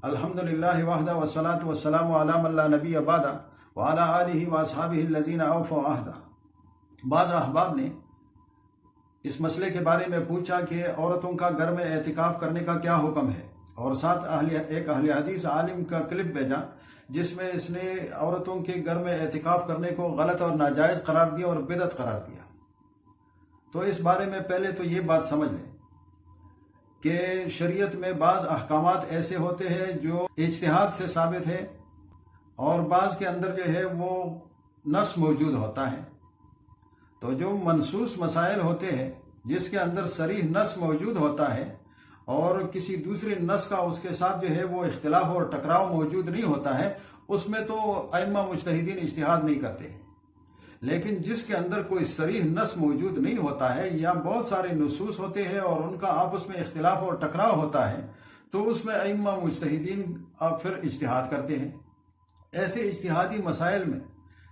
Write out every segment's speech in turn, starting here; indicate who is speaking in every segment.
Speaker 1: الحمدللہ وحدہ والصلاة والسلام علی من لا نبی بعدہ وعلی آلہ واصحابہ الذین اوفوا عہدہ۔ بعض احباب نے اس مسئلے کے بارے میں پوچھا کہ عورتوں کا گھر میں اعتکاف کرنے کا کیا حکم ہے، اور ساتھ ایک اہل حدیث عالم کا کلپ بھیجا جس میں اس نے عورتوں کے گھر میں اعتکاف کرنے کو غلط اور ناجائز قرار دیا اور بدعت قرار دیا۔ تو اس بارے میں پہلے تو یہ بات سمجھ لیں کہ شریعت میں بعض احکامات ایسے ہوتے ہیں جو اجتہاد سے ثابت ہے، اور بعض کے اندر جو ہے وہ نص موجود ہوتا ہے۔ تو جو منصوص مسائل ہوتے ہیں جس کے اندر صریح نص موجود ہوتا ہے اور کسی دوسرے نص کا اس کے ساتھ جو ہے وہ اختلاف اور ٹکراؤ موجود نہیں ہوتا ہے، اس میں تو ائمہ مجتہدین اجتہاد نہیں کرتے ہیں۔ لیکن جس کے اندر کوئی صریح نص موجود نہیں ہوتا ہے یا بہت سارے نصوص ہوتے ہیں اور ان کا آپس میں اختلاف اور ٹکراؤ ہوتا ہے، تو اس میں ائمہ مجتہدین پھر اجتہاد کرتے ہیں۔ ایسے اجتہادی مسائل میں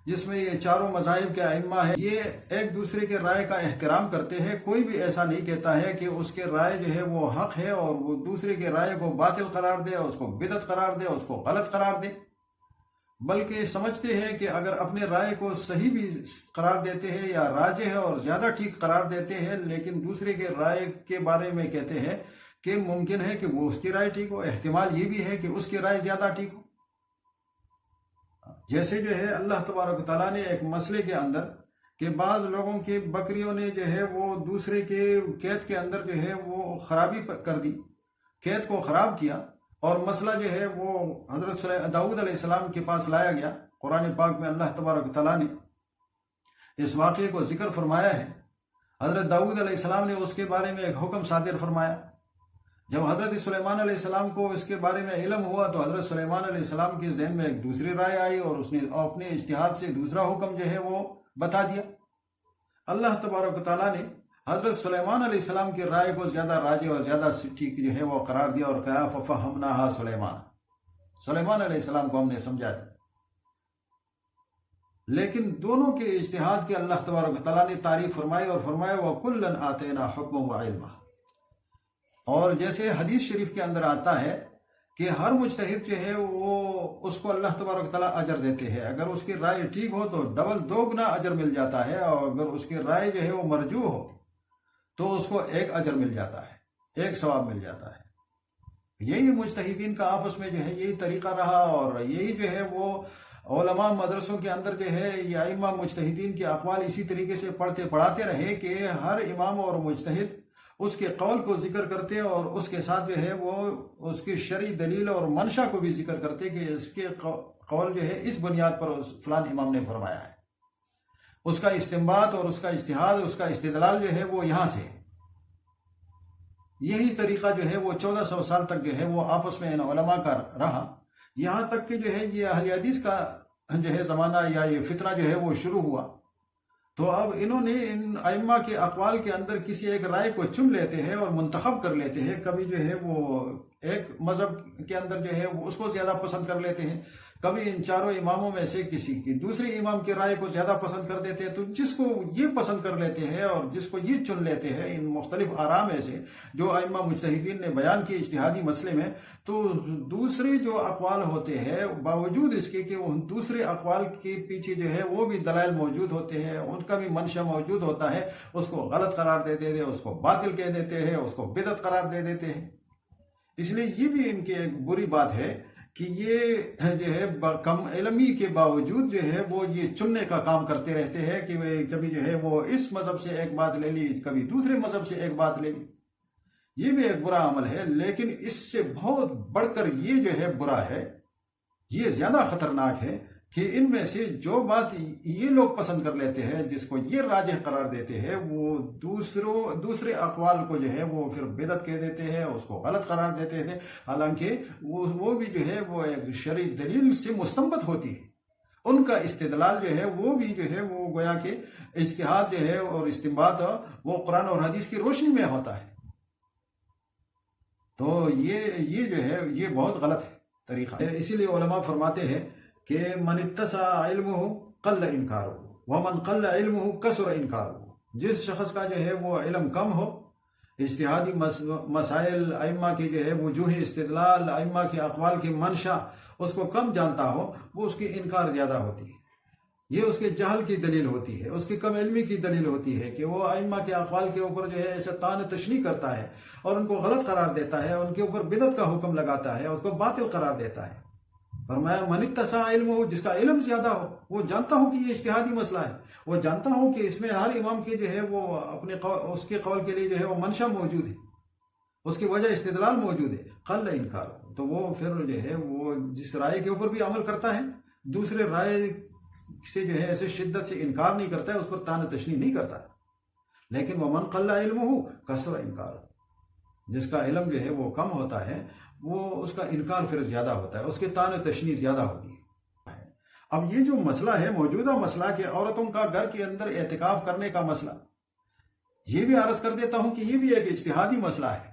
Speaker 1: جس میں یہ چاروں مذاہب کے ائمہ ہیں، یہ ایک دوسرے کے رائے کا احترام کرتے ہیں۔ کوئی بھی ایسا نہیں کہتا ہے کہ اس کے رائے جو ہے وہ حق ہے اور وہ دوسرے کے رائے کو باطل قرار دے، اس کو بدعت قرار دے، اس کو غلط قرار دے، بلکہ سمجھتے ہیں کہ اگر اپنے رائے کو صحیح بھی قرار دیتے ہیں یا راجح ہے اور زیادہ ٹھیک قرار دیتے ہیں، لیکن دوسرے کے رائے کے بارے میں کہتے ہیں کہ ممکن ہے کہ وہ اس کی رائے ٹھیک ہو، احتمال یہ بھی ہے کہ اس کی رائے زیادہ ٹھیک ہو۔ جیسے جو ہے اللہ تبارک و تعالیٰ نے ایک مسئلے کے اندر کہ بعض لوگوں کے بکریوں نے جو ہے وہ دوسرے کے کھیت کے اندر جو ہے وہ خرابی کر دی، کھیت کو خراب کیا، اور مسئلہ جو ہے وہ حضرت داؤد علیہ السلام کے پاس لایا گیا۔ قرآن پاک میں اللہ تبارک و تعالیٰ نے اس واقعے کو ذکر فرمایا ہے۔ حضرت داؤد علیہ السلام نے اس کے بارے میں ایک حکم صادر فرمایا۔ جب حضرت سلیمان علیہ السلام کو اس کے بارے میں علم ہوا تو حضرت سلیمان علیہ السلام کے ذہن میں ایک دوسری رائے آئی اور اس نے اپنے اجتہاد سے دوسرا حکم جو ہے وہ بتا دیا۔ اللہ تبارک و تعالیٰ نے حضرت سلیمان علیہ السلام کی رائے کو زیادہ راجح اور زیادہ ٹھیک جو ہے وہ قرار دیا اور کہا فَفَهَّمْنَاهَا سلیمان علیہ السلام کو ہم نے سمجھا دیا۔ لیکن دونوں کے اجتہاد کے اللہ تبارک و تعالیٰ نے تعریف فرمائی اور فرمایا وَكُلًّا آتَيْنَا حُكْمًا وَعِلْمًا۔ اور جیسے حدیث شریف کے اندر آتا ہے کہ ہر مجتہد جو ہے وہ اس کو اللہ تبارک و تعالیٰ اجر دیتے ہیں۔ اگر اس کی رائے ٹھیک ہو تو ڈبل 2 گنا اجر مل جاتا ہے، اور اگر اس کی رائے جو ہے وہ مرجوح ہو تو اس کو 1 اجر مل جاتا ہے، 1 ثواب مل جاتا ہے۔ یہی مجتہدین کا آپس میں جو ہے یہی طریقہ رہا، اور یہی جو ہے وہ علماء مدرسوں کے اندر جو ہے یہ ائمہ مجتہدین کے اقوال اسی طریقے سے پڑھاتے رہے کہ ہر امام اور مجتہد اس کے قول کو ذکر کرتے اور اس کے ساتھ جو ہے وہ اس کی شرعی دلیل اور منشا کو بھی ذکر کرتے کہ اس کے قول جو ہے اس بنیاد پر فلان امام نے فرمایا ہے، اس کا استنباط اور اس کا اجتہاد، اس کا استدلال جو ہے وہ یہاں سے ہے۔ یہی طریقہ جو ہے وہ 1400 سال تک جو ہے وہ آپس میں ان علماء کا رہا، یہاں تک کہ جو ہے یہ اہل حدیث کا جو ہے زمانہ یا یہ فتنہ جو ہے وہ شروع ہوا۔ تو اب انہوں نے ان ائمہ کے اقوال کے اندر کسی ایک رائے کو چن لیتے ہیں اور منتخب کر لیتے ہیں۔ کبھی جو ہے وہ ایک مذہب کے اندر جو ہے وہ اس کو زیادہ پسند کر لیتے ہیں، کبھی ان چاروں اماموں میں سے کسی کی دوسرے امام کی رائے کو زیادہ پسند کر دیتے ہیں۔ تو جس کو یہ پسند کر لیتے ہیں اور جس کو یہ چن لیتے ہیں ان مختلف آراء میں سے جو ائمہ مجتہدین نے بیان کی اجتہادی مسئلے میں، تو دوسرے جو اقوال ہوتے ہیں باوجود اس کے کہ ان دوسرے اقوال کے پیچھے جو ہے وہ بھی دلائل موجود ہوتے ہیں، ان کا بھی منشا موجود ہوتا ہے، اس کو غلط قرار دے دیتے ہیں، اس کو باطل کہہ دیتے ہیں، اس کو بدعت قرار دے دیتے ہیں۔ اس لیے یہ بھی ان کی ایک بری بات ہے کہ یہ جو ہے کم علمی کے باوجود جو ہے وہ یہ چننے کا کام کرتے رہتے ہیں کہ کبھی جو ہے وہ اس مذہب سے ایک بات لے لی، کبھی دوسرے مذہب سے ایک بات لے لی۔ یہ بھی ایک برا عمل ہے، لیکن اس سے بہت بڑھ کر یہ جو ہے برا ہے، یہ زیادہ خطرناک ہے کہ ان میں سے جو بات یہ لوگ پسند کر لیتے ہیں، جس کو یہ راجح قرار دیتے ہیں، وہ دوسرے اقوال کو جو ہے وہ پھر بدعت کہہ دیتے ہیں، اس کو غلط قرار دیتے ہیں، حالانکہ وہ بھی جو ہے وہ ایک شرعی دلیل سے مستنبط ہوتی ہے۔ ان کا استدلال جو ہے وہ بھی جو ہے وہ گویا کہ اجتہاد جو ہے اور استنباط وہ قرآن اور حدیث کی روشنی میں ہوتا ہے۔ تو یہ جو ہے یہ بہت غلط طریقہ ہے۔ اسی لیے علماء فرماتے ہیں کہ من اتسع علمہ قل انکارہ ومن قل علمہ کثر انکارہ۔ جس شخص کا جو ہے وہ علم کم ہو اجتہادی مسائل، ائمہ کے جو ہے وجوہ استدلال، ائمہ کے اقوال کی منشا اس کو کم جانتا ہو، وہ اس کی انکار زیادہ ہوتی ہے۔ یہ اس کے جہل کی دلیل ہوتی ہے، اس کی کم علمی کی دلیل ہوتی ہے کہ وہ ائمہ کے اقوال کے اوپر جو ہے ایسے طعن تشنیع کرتا ہے اور ان کو غلط قرار دیتا ہے، ان کے اوپر بدعت کا حکم لگاتا ہے، اس کو باطل قرار دیتا ہے۔ فرمایا من اتسع علمہ، جس کا علم زیادہ ہو، وہ جانتا ہو کہ یہ اجتہادی مسئلہ ہے، وہ جانتا ہو کہ اس میں ہر امام کے جو ہے وہ اپنے اس کے قول کے لیے جو ہے وہ منشا موجود ہے، اس کی وجہ استدلال موجود ہے، قل انکار، تو وہ پھر جو ہے وہ جس رائے کے اوپر بھی عمل کرتا ہے، دوسرے رائے سے جو ہے ایسے شدت سے انکار نہیں کرتا ہے، اس پر طعن تشنیع نہیں کرتا ہے۔ لیکن ومن قل علمہ کثر انکار، جس کا علم جو ہے وہ کم ہوتا ہے، وہ اس کا انکار پھر زیادہ ہوتا ہے، اس کے طعن تشنیع زیادہ ہوتی ہے۔ اب یہ جو مسئلہ ہے، موجودہ مسئلہ کہ عورتوں کا گھر کے اندر اعتکاف کرنے کا مسئلہ، یہ بھی عرض کر دیتا ہوں کہ یہ بھی ایک اجتہادی مسئلہ ہے۔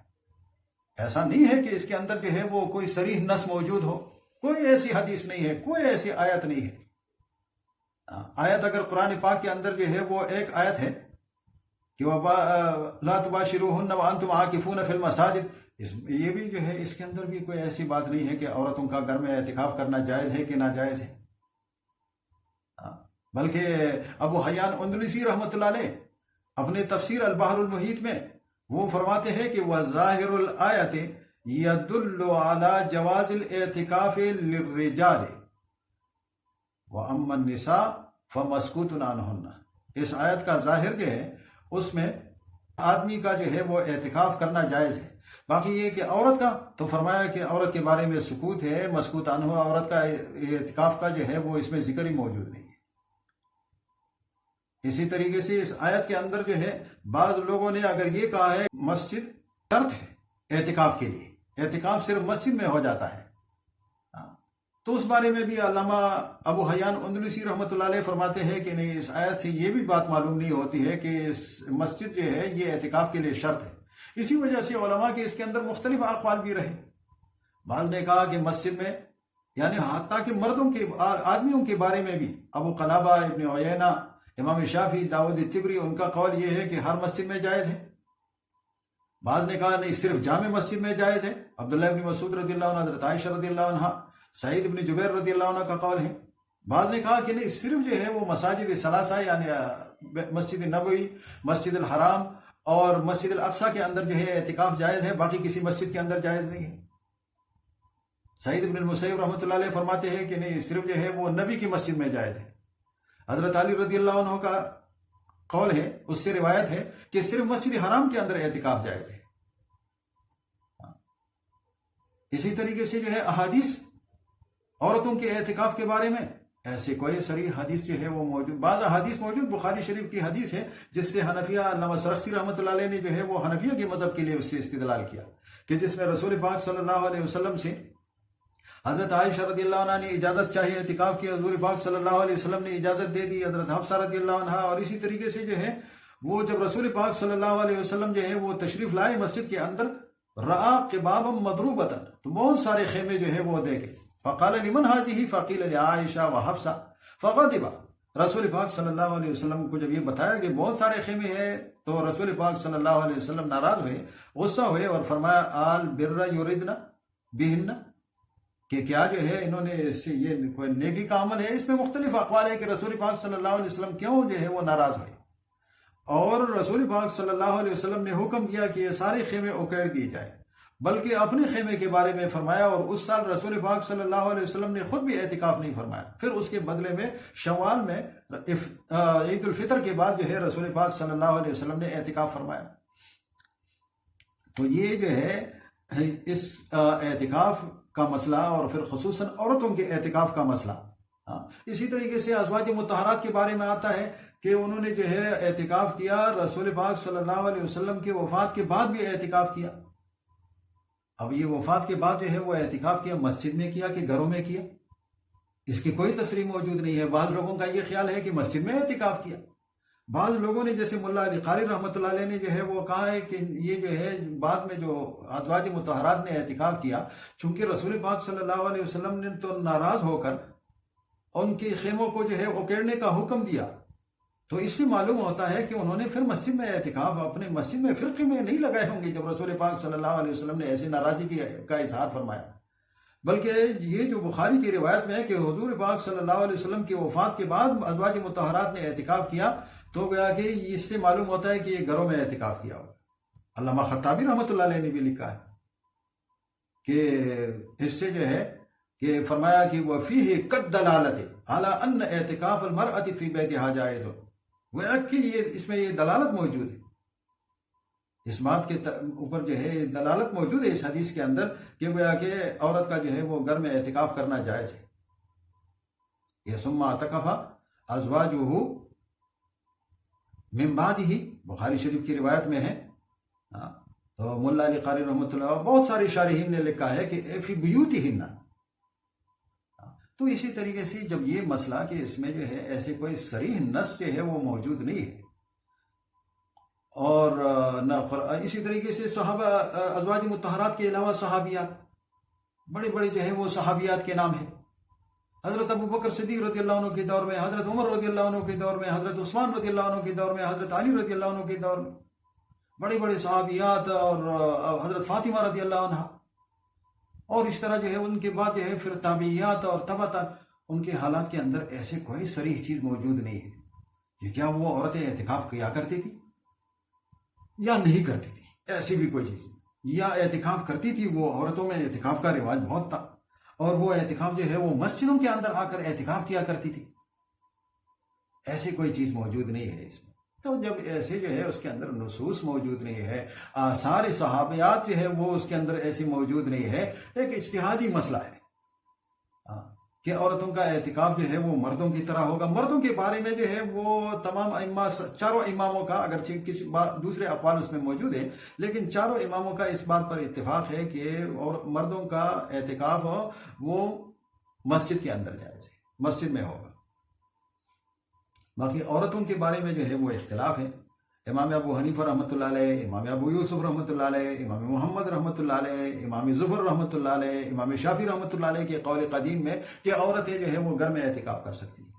Speaker 1: ایسا نہیں ہے کہ اس کے اندر جو ہے وہ کوئی صریح نص موجود ہو، کوئی ایسی حدیث نہیں ہے، کوئی ایسی آیت نہیں ہے۔ آیت اگر قرآن پاک کے اندر جو ہے وہ ایک آیت ہے کہ لا تباشروہن وانتم عاکفون فی المساجد، یہ بھی جو ہے اس کے اندر بھی کوئی ایسی بات نہیں ہے کہ عورتوں کا گھر میں اعتکاف کرنا جائز ہے کہ ناجائز ہے۔ بلکہ ابو حیان اندلسی رحمۃ اللہ علیہ اپنے تفسیر البحر المحیط میں وہ فرماتے ہیں کہ وَظَاهِرُ الْآيَةِ يَدُلُّ عَلَى جَوَازِ الْاعْتِكَافِ لِلرِّجَالِ وَأَمَّا النِّسَاءُ فَمَسْكُوتٌ عَنْهُنَّ، اس آیت کا ظاہر جو ہے اس میں آدمی کا جو ہے وہ اعتکاف کرنا جائز ہے، باقی یہ کہ عورت کا تو فرمایا کہ عورت کے بارے میں سکوت ہے، مسکوت عنہ، عورت کا اعتکاف کا جو ہے وہ اس میں ذکر ہی موجود نہیں ہے۔ اسی طریقے سے اس آیت کے اندر جو ہے بعض لوگوں نے اگر یہ کہا ہے مسجد شرط ہے اعتکاف کے لیے، اعتکاف صرف مسجد میں ہو جاتا ہے، تو اس بارے میں بھی علامہ ابو حیان اندلسی رحمۃ اللہ علیہ فرماتے ہیں کہ نہیں، اس آیت سے یہ بھی بات معلوم نہیں ہوتی ہے کہ اس مسجد جو ہے یہ اعتکاف کے لیے شرط ہے۔ اسی وجہ سے علماء کے اس کے اندر مختلف اقوال بھی رہے۔ بعض نے کہا کہ مسجد میں، یعنی حتیٰ کہ مردوں کے آدمیوں کے بارے میں بھی ابو قلابہ، ابن عیینہ، امام شافعی، داؤد طبری، ان کا قول یہ ہے کہ ہر مسجد میں جائز ہے۔ بعض نے کہا نہیں، صرف جامع مسجد میں جائز ہے، عبداللہ ابن مسعود رضی اللہ عنہ، حضرت عائشہ رضی اللہ عنہ، سعید ابن جبیر رضی اللہ عنہ کا قول ہے۔ بعض نے کہا کہ نہیں، صرف جو ہے وہ مساجد ثلاثہ یعنی مسجد نبوی، مسجد الحرام اور مسجد الاقصیٰ کے اندر جو ہے اعتکاف جائز ہے، باقی کسی مسجد کے اندر جائز نہیں ہے۔ سعید ابن المسیب رحمۃ اللہ علیہ فرماتے ہیں کہ نہیں، صرف جو ہے وہ نبی کی مسجد میں جائز ہے۔ حضرت علی رضی اللہ عنہ کا قول ہے، اس سے روایت ہے کہ صرف مسجد حرام کے اندر اعتکاف جائز ہے۔ اسی طریقے سے جو ہے احادیث عورتوں کے اعتکاف کے بارے میں ایسے کوئی صریح حدیث جو ہے وہ موجود، بعض حدیث موجود، بخاری شریف کی حدیث ہے جس سے حنفیہ علامہ سرخسی رحمۃ اللہ علیہ نے جو ہے وہ حنفیہ کے مذہب کے لیے اس سے استدلال کیا کہ جس میں رسول پاک صلی اللہ علیہ وسلم سے حضرت عائشہ رضی اللہ عنہ نے اجازت چاہی اعتکاف کی، حضور پاک صلی اللہ علیہ وسلم نے اجازت دے دی، حضرت حفصہ رضی اللہ عنہ، اور اسی طریقے سے جو ہے وہ جب رسول پاک صلی اللہ علیہ وسلم جو ہے وہ تشریف لائے مسجد کے اندر، رآ قبابا مضروبتا، تو بہت سارے خیمے جو ہے وہ دیکھے، فقال لمن هذه فقیل لعائشہ وحفصہ فغضب، رسول پاک صلی اللہ علیہ وسلم کو جب یہ بتایا کہ بہت سارے خیمے ہیں تو رسول پاک صلی اللہ علیہ وسلم ناراض ہوئے، غصہ ہوئے، اور فرمایا آل بر یریدن بہن، کہ کیا جو ہے انہوں نے اس سے یہ کوئی نیکی کا عمل ہے۔ اس میں مختلف اقوال ہے کہ رسول پاک صلی اللہ علیہ وسلم کیوں جو ہے وہ ناراض ہوئے، اور رسول پاک صلی اللہ علیہ وسلم نے حکم کیا کہ یہ سارے خیمے اکیڑ دیے جائے، بلکہ اپنے خیمے کے بارے میں فرمایا، اور اس سال رسول پاک صلی اللہ علیہ وسلم نے خود بھی اعتکاف نہیں فرمایا، پھر اس کے بدلے میں شوال میں عید الفطر کے بعد جو ہے رسول پاک صلی اللہ علیہ وسلم نے اعتکاف فرمایا۔ تو یہ جو ہے اس اعتکاف کا مسئلہ، اور پھر خصوصاً عورتوں کے اعتکاف کا مسئلہ۔ اسی طریقے سے ازواج مطہرات کے بارے میں آتا ہے کہ انہوں نے جو ہے اعتکاف کیا، رسول پاک صلی اللہ علیہ وسلم کے وفات کے بعد بھی اعتکاف کیا۔ اب یہ وفات کے بعد جو ہے وہ اعتکاف کیا مسجد میں کیا کہ گھروں میں کیا، اس کی کوئی تصریح موجود نہیں ہے۔ بعض لوگوں کا یہ خیال ہے کہ مسجد میں اعتکاف کیا، بعض لوگوں نے جیسے ملا علی قاری رحمۃ اللہ علیہ نے جو ہے وہ کہا ہے کہ یہ جو ہے بعد میں جو ازواج مطہرات نے اعتکاف کیا، چونکہ رسول پاک صلی اللہ علیہ وسلم نے تو ناراض ہو کر ان کے خیموں کو جو ہے اکیڑنے کا حکم دیا، تو اس سے معلوم ہوتا ہے کہ انہوں نے پھر مسجد میں اعتکاف اپنے مسجد میں فرقے میں نہیں لگائے ہوں گے جب رسول پاک صلی اللہ علیہ وسلم نے ایسی ناراضی کا اظہار فرمایا، بلکہ یہ جو بخاری کی روایت میں ہے کہ حضور پاک صلی اللہ علیہ وسلم کی وفات کے بعد ازواج مطہرات نے اعتکاف کیا، تو گیا کہ اس سے معلوم ہوتا ہے کہ یہ گھروں میں اعتکاف کیا ہوگا۔ علامہ خطابی رحمۃ اللہ علیہ نے بھی لکھا ہے کہ اس سے جو ہے کہ فرمایا کہ وَفِيهِ قَدْ دَلَالَتِ عَلَىٰ أَنَّ اعتکاف الْمَرْأَةِ فِي بَيْتِهَا جَائِزٌ، گویا کہ اس میں یہ دلالت موجود ہے، اس بات کے اوپر جو ہے دلالت موجود ہے اس حدیث کے اندر کہ گویا کہ عورت کا جو ہے وہ گھر میں اعتکاف کرنا جائز ہے۔ یہ ثم اعتکف ازواجہ من بعدہ بخاری شریف کی روایت میں ہے۔ تو مولا علی قاری رحمۃ اللہ اور بہت سارے شارحین نے لکھا ہے کہ فی بیوتہن۔ تو اسی طریقے سے جب یہ مسئلہ کہ اس میں جو ہے ایسے کوئی صریح نص جو ہے وہ موجود نہیں ہے، اور نہ اسی طریقے سے صحابہ ازواج مطہرات کے علاوہ صحابیات، بڑے بڑے جو ہے وہ صحابیات کے نام ہیں، حضرت ابو بکر صدیق رضی اللہ عنہ کے دور میں، حضرت عمر رضی اللہ عنہ کے دور میں، حضرت عثمان رضی اللہ عنہ کے دور میں، حضرت علی رضی اللہ عنہ کے دور میں، بڑے بڑے صحابیات، اور حضرت فاطمہ رضی اللہ عنہ، اور اس طرح جو ہے ان کے بعد جو ہے پھر تابعیات اور تبع ان کے حالات کے اندر ایسے کوئی صریح چیز موجود نہیں ہے کہ کیا وہ عورتیں اعتکاف کیا کرتی تھی یا نہیں کرتی تھی، ایسی بھی کوئی چیز، یا اعتکاف کرتی تھی، وہ عورتوں میں اعتکاف کا رواج بہت تھا، اور وہ اعتکاف جو ہے وہ مسجدوں کے اندر آ کر اعتکاف کیا کرتی تھی، ایسی کوئی چیز موجود نہیں ہے اس میں۔ تو جب ایسے جو ہے اس کے اندر نصوص موجود نہیں ہے، آثار صحابیات جو ہے وہ اس کے اندر ایسی موجود نہیں ہے، ایک اجتہادی مسئلہ ہے کہ عورتوں کا اعتکاف جو ہے وہ مردوں کی طرح ہوگا۔ مردوں کے بارے میں جو ہے وہ تمام ائمہ، چاروں اماموں کا، اگرچہ کسی دوسرے اقوال اس میں موجود ہیں، لیکن چاروں اماموں کا اس بات پر اتفاق ہے کہ مردوں کا اعتکاف وہ مسجد کے اندر جائز ہے، مسجد میں ہوگا۔ باقی عورتوں کے بارے میں جو ہے وہ اختلاف ہے۔ امام ابو حنیفہ رحمۃ اللہ علیہ، امام ابو یوسف رحمۃ اللہ علیہ، امام محمد رحمۃ اللہ علیہ، امام ظفر رحمۃ اللہ علیہ، امام شافعی رحمۃ اللہ علیہ کے قول قدیم میں کہ عورتیں جو ہے وہ گھر میں اعتکاف کر سکتی ہیں،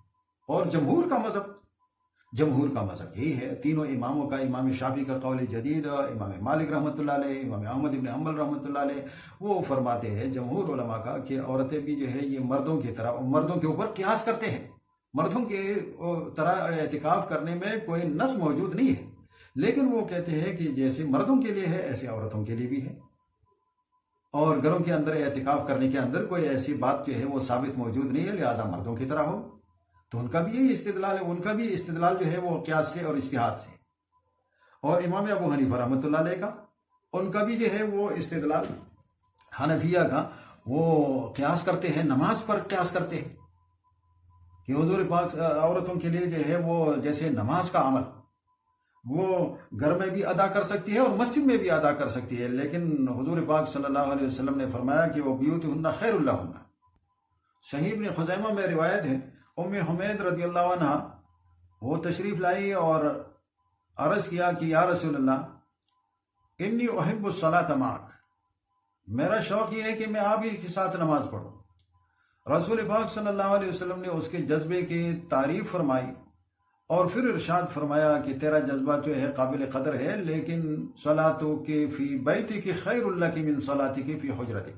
Speaker 1: اور جمہور کا مذہب یہی ہے، تینوں اماموں کا، امام شافعی کا قول جدید، امام مالک رحمۃ اللہ علیہ، امام احمد ابن حنبل رحمۃ اللہ علیہ، وہ فرماتے ہیں جمہور علماء کا کہ عورتیں بھی جو ہے یہ مردوں کی طرح، مردوں کے اوپر قیاس کرتے ہیں، مردوں کے طرح اعتکاف کرنے میں کوئی نص موجود نہیں ہے، لیکن وہ کہتے ہیں کہ جیسے مردوں کے لیے ہے ایسے عورتوں کے لیے بھی ہے، اور گھروں کے اندر اعتکاف کرنے کے اندر کوئی ایسی بات جو ہے وہ ثابت موجود نہیں ہے، لہذا مردوں کی طرح ہو۔ تو ان کا بھی یہی استدلال ہے، ان کا بھی استدلال جو ہے وہ قیاس سے اور اجتہاد سے، اور امام ابو حنیفہ رحمۃ اللہ علیہ کا، ان کا بھی جو ہے وہ استدلال حنفیہ کا، وہ قیاس کرتے ہیں، نماز پر قیاس کرتے ہیں کہ حضور پاک عورتوں کے لیے جو ہے وہ جیسے نماز کا عمل وہ گھر میں بھی ادا کر سکتی ہے اور مسجد میں بھی ادا کر سکتی ہے، لیکن حضور پاک صلی اللہ علیہ وسلم نے فرمایا کہ وہ بیوتہن خیر لہن۔ صحیح ابن خزیمہ میں روایت ہے، ام حمید رضی اللہ عنہ وہ تشریف لائی اور عرض کیا کہ یا رسول اللہ انی احب الصلاۃ معک، میرا شوق یہ ہے کہ میں آپ ہی کے ساتھ نماز پڑھوں۔ رسول پاک صلی اللہ علیہ وسلم نے اس کے جذبے کی تعریف فرمائی اور پھر ارشاد فرمایا کہ تیرا جذبہ جو ہے قابل قدر ہے، لیکن صلاتک فی بیتک خیر لک من صلاتک فی حجرتک،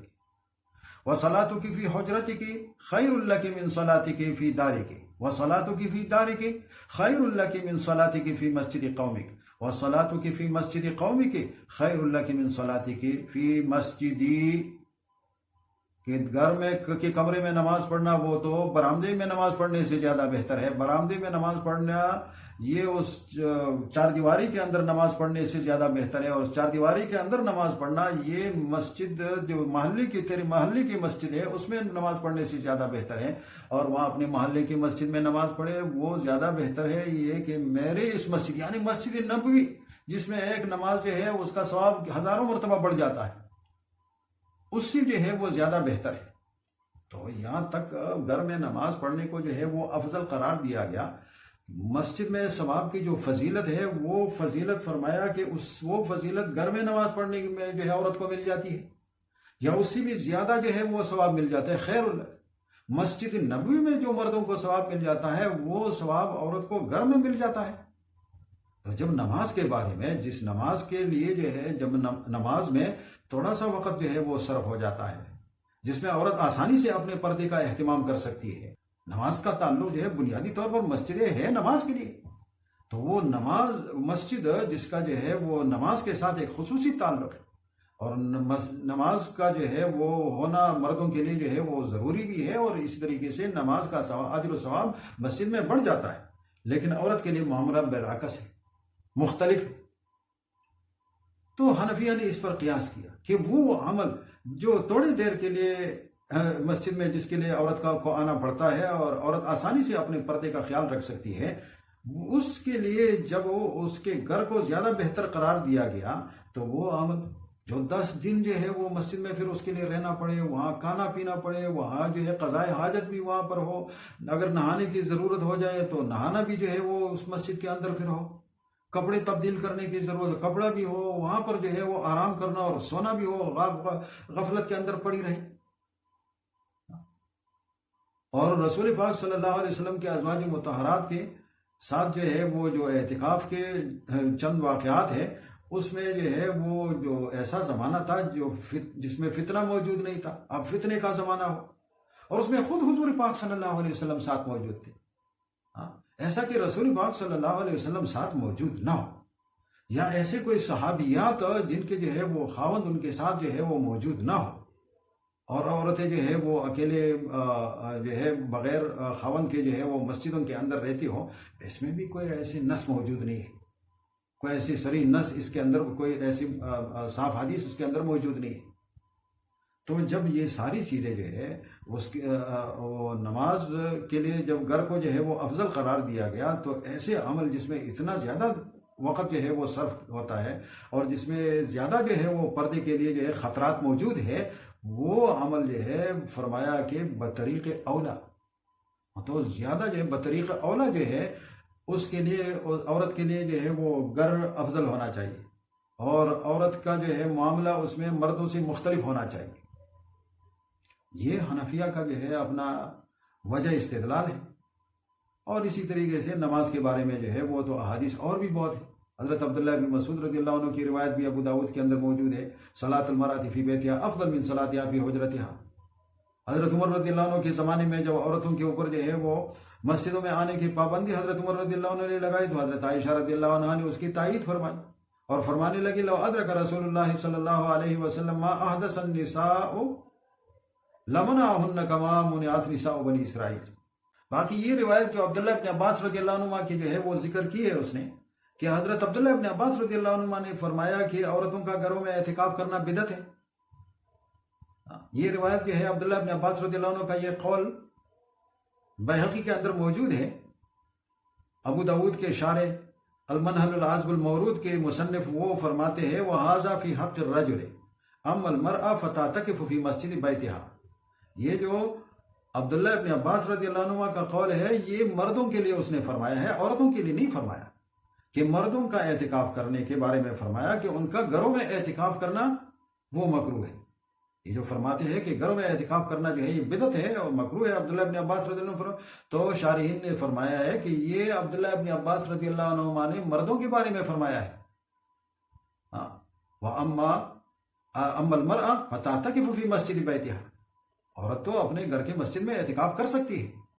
Speaker 1: وصلاتک فی حجرتک خیر لک من صلاتک فی دارک، وصلاتک فی دارک خیر لک من صلاتک فی مسجد قومک، وصلاتک فی مسجد قومک خیر لک من صلاتک فی مسجدی۔ کہ گھر میں کہ کمرے میں نماز پڑھنا وہ تو برآمدے میں نماز پڑھنے سے زیادہ بہتر ہے، برآمدے میں نماز پڑھنا یہ اس چار دیواری کے اندر نماز پڑھنے سے زیادہ بہتر ہے، اور اس چار دیواری کے اندر نماز پڑھنا یہ مسجد جو محلے کی تیرے محلے کی مسجد ہے اس میں نماز پڑھنے سے زیادہ بہتر ہے، اور وہاں اپنے محلے کی مسجد میں نماز پڑھے وہ زیادہ بہتر ہے۔ یہ کہ میرے اس مسجد یعنی مسجد نبوی جس میں ایک نماز جو ہے اس کا ثواب ہزاروں مرتبہ بڑھ جاتا ہے، اس سے جو ہے وہ زیادہ بہتر ہے۔ تو یہاں تک گھر میں نماز پڑھنے کو جو ہے وہ افضل قرار دیا گیا۔ مسجد میں ثواب کی جو فضیلت ہے وہ فضیلت فرمایا کہ وہ فضیلت گھر میں نماز پڑھنے میں جو ہے عورت کو مل جاتی ہے، یا اس سے بھی زیادہ جو ہے وہ ثواب مل جاتا ہے، خیر اللہ۔ مسجد نبوی میں جو مردوں کو ثواب مل جاتا ہے وہ ثواب عورت کو گھر میں مل جاتا ہے۔ تو جب نماز کے بارے میں، جس نماز کے لیے جو ہے، جب نماز میں تھوڑا سا وقت جو ہے وہ صرف ہو جاتا ہے، جس میں عورت آسانی سے اپنے پردے کا اہتمام کر سکتی ہے، نماز کا تعلق جو ہے بنیادی طور پر مسجد ہے نماز کے لیے، تو وہ نماز مسجد جس کا جو ہے وہ نماز کے ساتھ ایک خصوصی تعلق ہے، اور نماز کا جو ہے وہ ہونا مردوں کے لیے جو ہے وہ ضروری بھی ہے، اور اس طریقے سے نماز کا اجر و ثواب مسجد میں بڑھ جاتا ہے، لیکن عورت کے لیے معاملہ بالعکس ہے، مختلف ہے۔ تو حنفیہ نے اس پر قیاس کیا کہ وہ عمل جو تھوڑی دیر کے لیے مسجد میں جس کے لیے عورت کو آنا پڑتا ہے اور عورت آسانی سے اپنے پردے کا خیال رکھ سکتی ہے، اس کے لیے جب وہ اس کے گھر کو زیادہ بہتر قرار دیا گیا، تو وہ عمل جو 10 دن جو ہے وہ مسجد میں پھر اس کے لیے رہنا پڑے، وہاں کھانا پینا پڑے، وہاں جو ہے قضائے حاجت بھی وہاں پر ہو، اگر نہانے کی ضرورت ہو جائے تو نہانا بھی جو ہے وہ اس مسجد کے اندر پھر ہو، کپڑے تبدیل کرنے کی ضرورت، کپڑا بھی ہو، وہاں پر جو ہے وہ آرام کرنا اور سونا بھی ہو، غفلت کے اندر پڑی رہے۔ اور رسول پاک صلی اللہ علیہ وسلم کے ازواج مطہرات کے ساتھ جو ہے وہ جو اعتکاف کے چند واقعات ہیں، اس میں جو ہے وہ جو ایسا زمانہ تھا جس میں فتنہ موجود نہیں تھا، اب فتنے کا زمانہ ہو، اور اس میں خود حضور پاک صلی اللہ علیہ وسلم ساتھ موجود تھے۔ ایسا کہ رسول پاک صلی اللہ علیہ وسلم ساتھ موجود نہ ہو، یا ایسے کوئی صحابیات جن کے جو ہے وہ خاوند ان کے ساتھ جو ہے وہ موجود نہ ہو، اور عورتیں جو ہے وہ اکیلے جو ہے بغیر خاوند کے جو ہے وہ مسجدوں کے اندر رہتی ہوں، اس میں بھی کوئی ایسی نص موجود نہیں ہے، کوئی ایسی صریح نص اس کے اندر، کوئی ایسی صاف حدیث اس کے اندر موجود نہیں ہے۔ تو جب یہ ساری چیزیں جو ہے اس کی نماز کے لیے جب گھر کو جو ہے وہ افضل قرار دیا گیا، تو ایسے عمل جس میں اتنا زیادہ وقت جو ہے وہ صرف ہوتا ہے اور جس میں زیادہ جو ہے وہ پردے کے لیے جو ہے خطرات موجود ہے، وہ عمل جو ہے فرمایا کہ بطریق اولا، تو زیادہ جو ہے بطریق اولا جو ہے اس کے لیے، عورت کے لیے جو ہے وہ گھر افضل ہونا چاہیے، اور عورت کا جو ہے معاملہ اس میں مردوں سے مختلف ہونا چاہیے۔ یہ حنفیہ کا جو ہے اپنا وجہ استدلال ہے۔ اور اسی طریقے سے نماز کے بارے میں جو ہے وہ تو احادیث اور بھی بہت ہے۔ حضرت عبداللہ بن مسعود رضی اللہ عنہ کی روایت بھی ابو داود کے اندر موجود ہے، صلاۃ المرأۃ فی بیتہا افضل من صلاتها فی حجرتہا۔ حضرت عمر رضی اللہ عنہ کے زمانے میں جب عورتوں کے اوپر جو ہے وہ مسجدوں میں آنے کی پابندی حضرت عمر رضی اللہ عنہ نے لگائی، تو حضرت عائشہ رضی اللہ عنہ نے اس کی تائید فرمائی اور فرمانے لگی، لو ادرک رسول اللہ صلی اللہ علیہ وسلم ما احدث النساء لمنعهن كما منعت نساء بنی اسرائیل۔ باقی یہ روایت جو عبداللہ ابن عباس رضی اللہ عنہ کی جو ہے وہ ذکر کی ہے اس نے، کہ حضرت عبداللہ ابن عباس رضی اللہ عنہ نے فرمایا کہ عورتوں کا گھروں میں اعتکاف کرنا بدعت ہے۔ یہ روایت جو ہے عبداللہ ابن عباس رضی اللہ عنہ کا یہ قول بیہقی کے اندر موجود ہے۔ ابو داود کے شارح المنہل العذب المورود کے مصنف وہ فرماتے ہیں، وَهَذَا فِي حَقِّ الرَّجُلِ أَمَّا الْمَرْأَةُ فَتَعْتَكِفُ فِي مَسْجِدِ بَيْتِهَا۔ یہ جو عبداللہ ابن عباس رضی اللہ عنہ کا قول ہے، یہ مردوں کے لیے اس نے فرمایا ہے، عورتوں کے لیے نہیں فرمایا، کہ مردوں کا اعتکاف کرنے کے بارے میں فرمایا کہ ان کا گھروں میں اعتکاف کرنا وہ مکروہ ہے۔ یہ جو فرماتے ہیں کہ گھروں میں اعتکاف کرنا جو ہے یہ بدعت ہے اور مکروہ ہے عبداللہ ابن عباس رضی اللہ عنہ، تو شارحین نے فرمایا ہے کہ یہ عبداللہ ابن عباس رضی اللہ عنہ نے مردوں کے بارے میں فرمایا ہے۔ وَأَمَّا الْمَرْأَةُ فَتَعْتَكِفُ فِي مَسْجِدِ بَيْتِهَا، عورت تو اپنے گھر کے مسجد میں اعتکاف کر سکتی ہے،